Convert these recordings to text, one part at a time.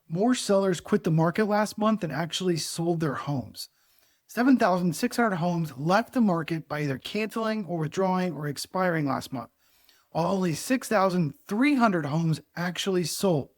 more sellers quit the market last month than actually sold their homes. 7,600 homes left the market by either canceling or withdrawing or expiring last month, while only 6,300 homes actually sold.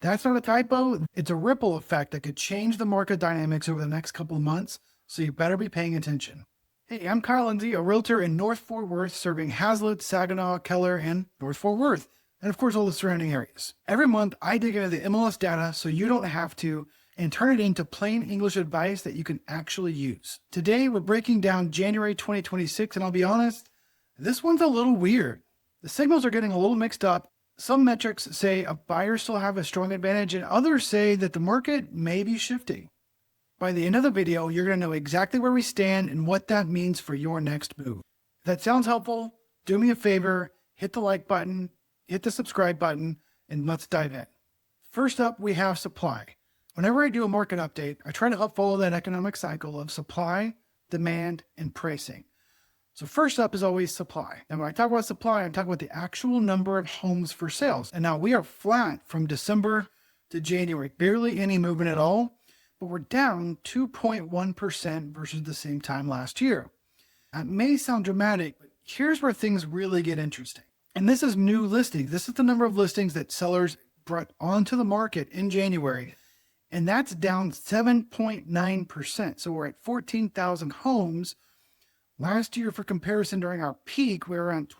That's not a typo. It's a ripple effect that could change the market dynamics over the next couple of months, so you better be paying attention. Hey, I'm Kyle Lindsay, a realtor in North Fort Worth, serving Haslet, Saginaw, Keller, and North Fort Worth, and of course all the surrounding areas. Every month, I dig into the MLS data so you don't have to, and turn it into plain English advice that you can actually use. Today, we're breaking down January 2026, and I'll be honest, this one's a little weird. The signals are getting a little mixed up. Some metrics say a buyer still have a strong advantage, and others say that the market may be shifting. By the end of the video, you're going to know exactly where we stand and what that means for your next move. If that sounds helpful, do me a favor, hit the like button, hit the subscribe button, and let's dive in. First up, we have supply. Whenever I do a market update, I try to help follow that economic cycle of supply, demand, and pricing. So first up is always supply. And when I talk about supply, I'm talking about the actual number of homes for sales. And now we are flat from December to January, barely any movement at all, but we're down 2.1% versus the same time last year. That may sound dramatic, but here's where things really get interesting. And this is new listings. This is the number of listings that sellers brought onto the market in January. And that's down 7.9%. So we're at 14,000 homes. Last year, for comparison, during our peak, we were around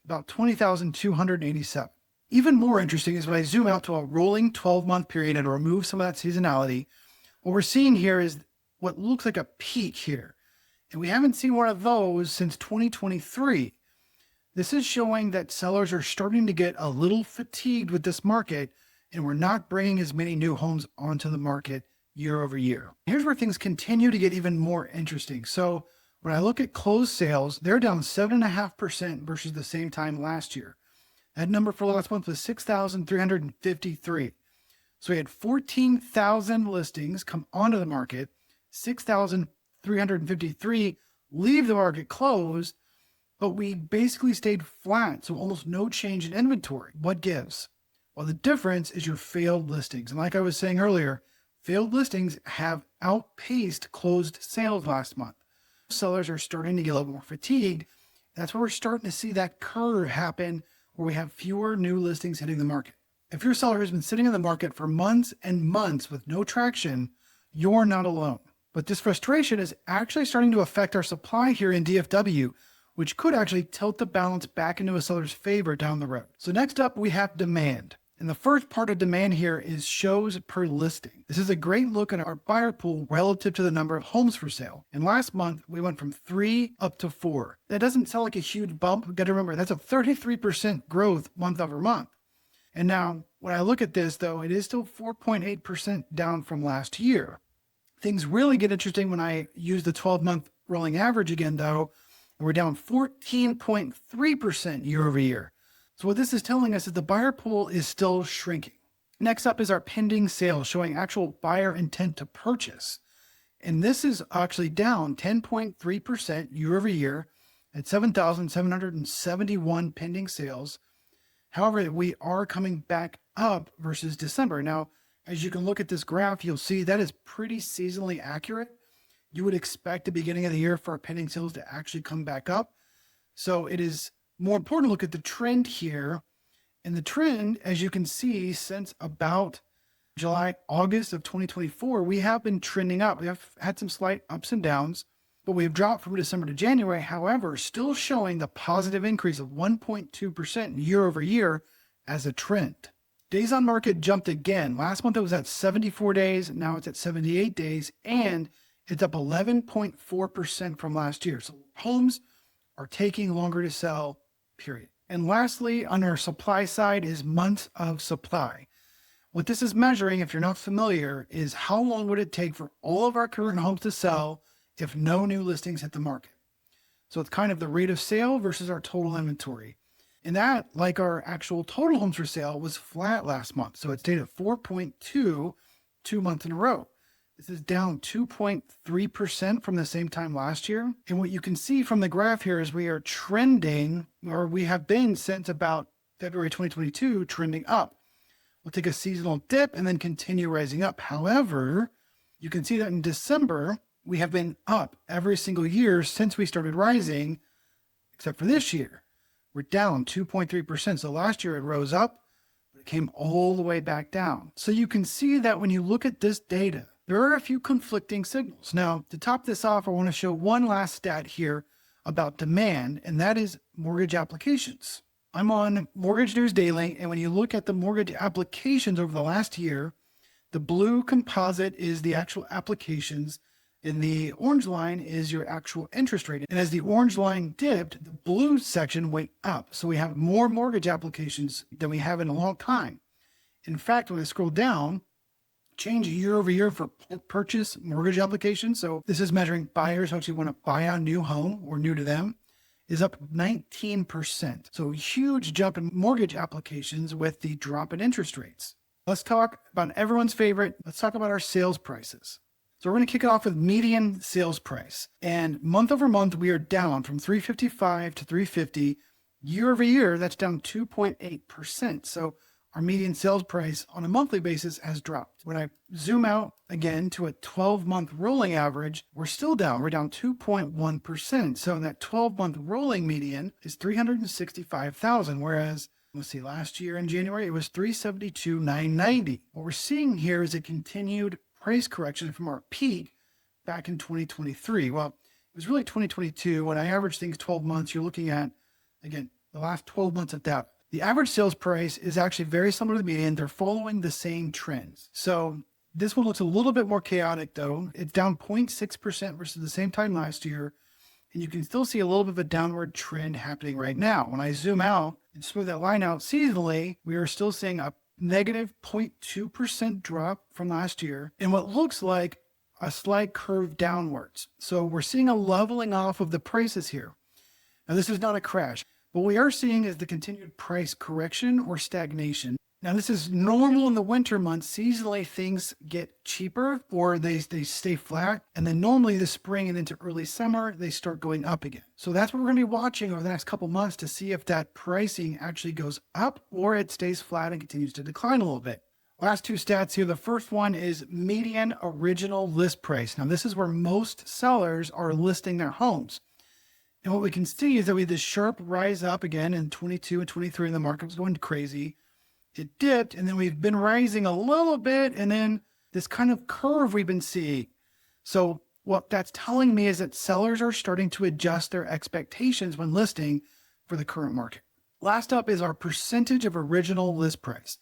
about 20,287. Even more interesting is when I zoom out to a rolling 12-month period and remove some of that seasonality, what we're seeing here is what looks like a peak here. And we haven't seen one of those since 2023. This is showing that sellers are starting to get a little fatigued with this market, and we're not bringing as many new homes onto the market year over year. Here's where things continue to get even more interesting. So when I look at closed sales, they're down 7.5% versus the same time last year. That number for last month was 6,353. So we had 14,000 listings come onto the market, 6,353 leave the market closed, but we basically stayed flat. So almost no change in inventory. What gives? Well, the difference is your failed listings. And like I was saying earlier, failed listings have outpaced closed sales last month. Sellers are starting to get a little more fatigued. That's where we're starting to see that curve happen where we have fewer new listings hitting the market. If your seller has been sitting in the market for months and months with no traction, you're not alone. But this frustration is actually starting to affect our supply here in DFW, which could actually tilt the balance back into a seller's favor down the road. So next up, we have demand. And the first part of demand here is shows per listing. This is a great look at our buyer pool relative to the number of homes for sale. And last month, we went from 3 up to 4. That doesn't sound like a huge bump. You've got to remember, that's a 33% growth month over month. And now, when I look at this, though, it is still 4.8% down from last year. Things really get interesting when I use the 12-month rolling average again, though. We're down 14.3% year over year. So what this is telling us is the buyer pool is still shrinking. Next up is our pending sales, showing actual buyer intent to purchase. And this is actually down 10.3% year over year at 7,771 pending sales. However, we are coming back up versus December. Now, as you can look at this graph, you'll see that is pretty seasonally accurate. You would expect the beginning of the year for our pending sales to actually come back up. So it is more important to look at the trend here. And the trend, as you can see, since about July, August of 2024, we have been trending up. We have had some slight ups and downs, but we have dropped from December to January. However, still showing the positive increase of 1.2% year over year as a trend. Days on market jumped again. Last month it was at 74 days. Now it's at 78 days, and it's up 11.4% from last year. So homes are taking longer to sell, period. And lastly, on our supply side is months of supply. What this is measuring, if you're not familiar, is how long would it take for all of our current homes to sell if no new listings hit the market. So it's kind of the rate of sale versus our total inventory. And that, like our actual total homes for sale, was flat last month. So it stayed at 4.2 2 months in a row. This is down 2.3% from the same time last year. And what you can see from the graph here is we are trending, or we have been since about February 2022, trending up. will take a seasonal dip and then continue rising up. However, you can see that in December, we have been up every single year since we started rising, except for this year. We're down 2.3%. So last year it rose up, but it came all the way back down. So you can see that when you look at this data, there are a few conflicting signals. Now, to top this off, I want to show one last stat here about demand, and that is mortgage applications. I'm on Mortgage News Daily, and when you look at the mortgage applications over the last year, the blue composite is the actual applications, and the orange line is your actual interest rate. And as the orange line dipped, the blue section went up. So we have more mortgage applications than we have in a long time. In fact, when I scroll down, change year over year for purchase mortgage applications. So this is measuring buyers who actually want to buy a new home or new to them, is up 19%. So huge jump in mortgage applications with the drop in interest rates. Let's talk about everyone's favorite. Let's talk about our sales prices. So we're going to kick it off with median sales price. And month over month, we are down from 355 to 350. Year over year, that's down 2.8%. So our median sales price on a monthly basis has dropped. When I zoom out again to a 12-month rolling average, we're still down. We're down 2.1%. So that 12-month rolling median is 365,000, whereas let's see, last year in January, it was 372,990. What we're seeing here is a continued price correction from our peak back in 2023. Well, it was really 2022. When I average things 12 months, you're looking at, again, the last 12 months of data. The average sales price is actually very similar to the median. They're following the same trends. So this one looks a little bit more chaotic though. It's down 0.6% versus the same time last year. And you can still see a little bit of a downward trend happening right now. When I zoom out and smooth that line out seasonally, we are still seeing a negative 0.2% drop from last year and what looks like a slight curve downwards. So we're seeing a leveling off of the prices here. Now, this is not a crash. What we are seeing is the continued price correction or stagnation. Now, this is normal in the winter months. Seasonally, things get cheaper or they stay flat. And then normally the spring and into early summer, they start going up again. So that's what we're going to be watching over the next couple months to see if that pricing actually goes up or it stays flat and continues to decline a little bit. Last two stats here. The first one is median original list price. Now, this is where most sellers are listing their homes. And what we can see is that we had this sharp rise up again in 22 and 23, and the market was going crazy. It dipped, and then we've been rising a little bit, and then this kind of curve we've been seeing. So what that's telling me is that sellers are starting to adjust their expectations when listing for the current market. Last up is our percentage of original list price.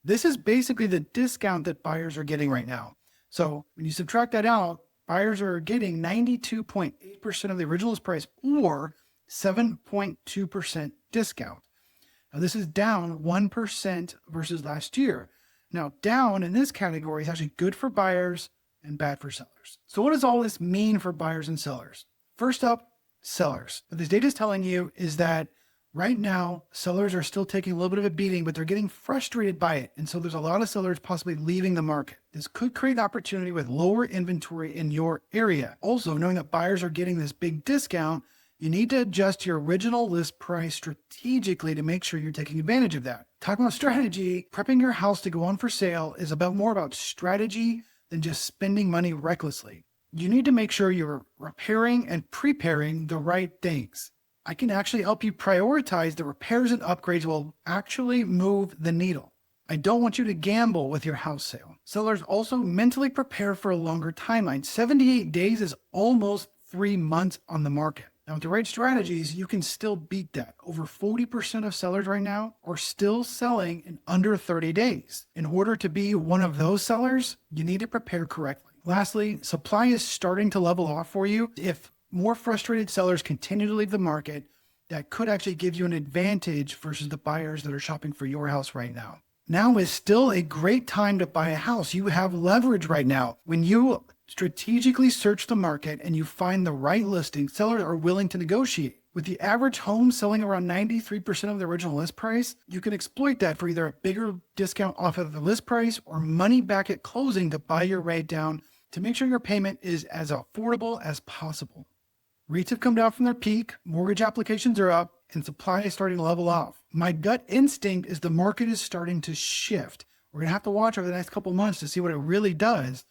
This is basically the discount that buyers are getting right now. So when you subtract that out, buyers are getting 92.8% of the original list price or 7.2% discount. Now, this is down 1% versus last year. Now, down in this category is actually good for buyers and bad for sellers. So what does all this mean for buyers and sellers? First up, sellers. What this data is telling you is that right now, sellers are still taking a little bit of a beating, but they're getting frustrated by it. And so there's a lot of sellers possibly leaving the market. This could create an opportunity with lower inventory in your area. Also, knowing that buyers are getting this big discount, you need to adjust your original list price strategically to make sure you're taking advantage of that. Talking about strategy, prepping your house to go on for sale is more about strategy than just spending money recklessly. You need to make sure you're repairing and preparing the right things. I can actually help you prioritize the repairs and upgrades will actually move the needle. I don't want you to gamble with your house sale. Sellers also mentally prepare for a longer timeline. 78 days is almost 3 months on the market. Now, with the right strategies, you can still beat that. Over 40% of sellers right now are still selling in under 30 days. In order to be one of those sellers, you need to prepare correctly. Lastly, supply is starting to level off for you. If more frustrated sellers continue to leave the market, that could actually give you an advantage versus the buyers that are shopping for your house right now. Now is still a great time to buy a house. You have leverage right now. When you strategically search the market and you find the right listing, sellers are willing to negotiate. With the average home selling around 93% of the original list price, you can exploit that for either a bigger discount off of the list price or money back at closing to buy your rate down to make sure your payment is as affordable as possible. Rates have come down from their peak, mortgage applications are up, and supply is starting to level off. My gut instinct is the market is starting to shift. We're going to have to watch over the next couple months to see what it really does.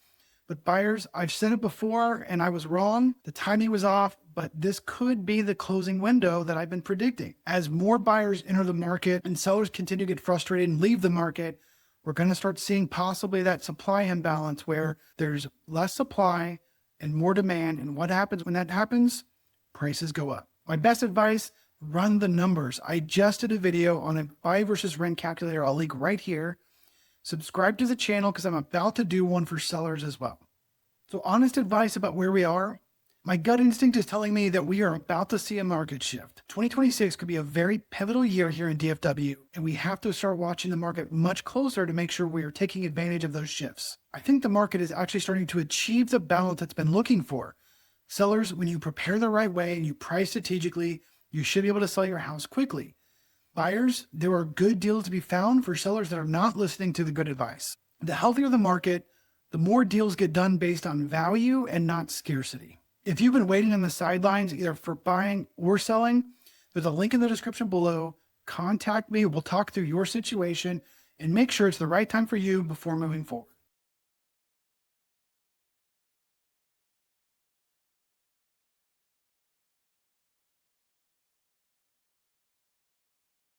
But buyers, I've said it before and I was wrong. The timing was off, but this could be the closing window that I've been predicting. As more buyers enter the market and sellers continue to get frustrated and leave the market, we're going to start seeing possibly that supply imbalance where there's less supply and more demand. And what happens when that happens? Prices go up. My best advice, run the numbers. I just did a video on a buy versus rent calculator. I'll link right here. Subscribe to the channel because I'm about to do one for sellers as well. So honest advice about where we are. My gut instinct is telling me that we are about to see a market shift. 2026 could be a very pivotal year here in DFW, and we have to start watching the market much closer to make sure we are taking advantage of those shifts. I think the market is actually starting to achieve the balance it's been looking for. Sellers, when you prepare the right way and you price strategically, you should be able to sell your house quickly. Buyers, there are good deals to be found for sellers that are not listening to the good advice. The healthier the market, the more deals get done based on value and not scarcity. If you've been waiting on the sidelines, either for buying or selling, there's a link in the description below. Contact me. We'll talk through your situation and make sure it's the right time for you before moving forward.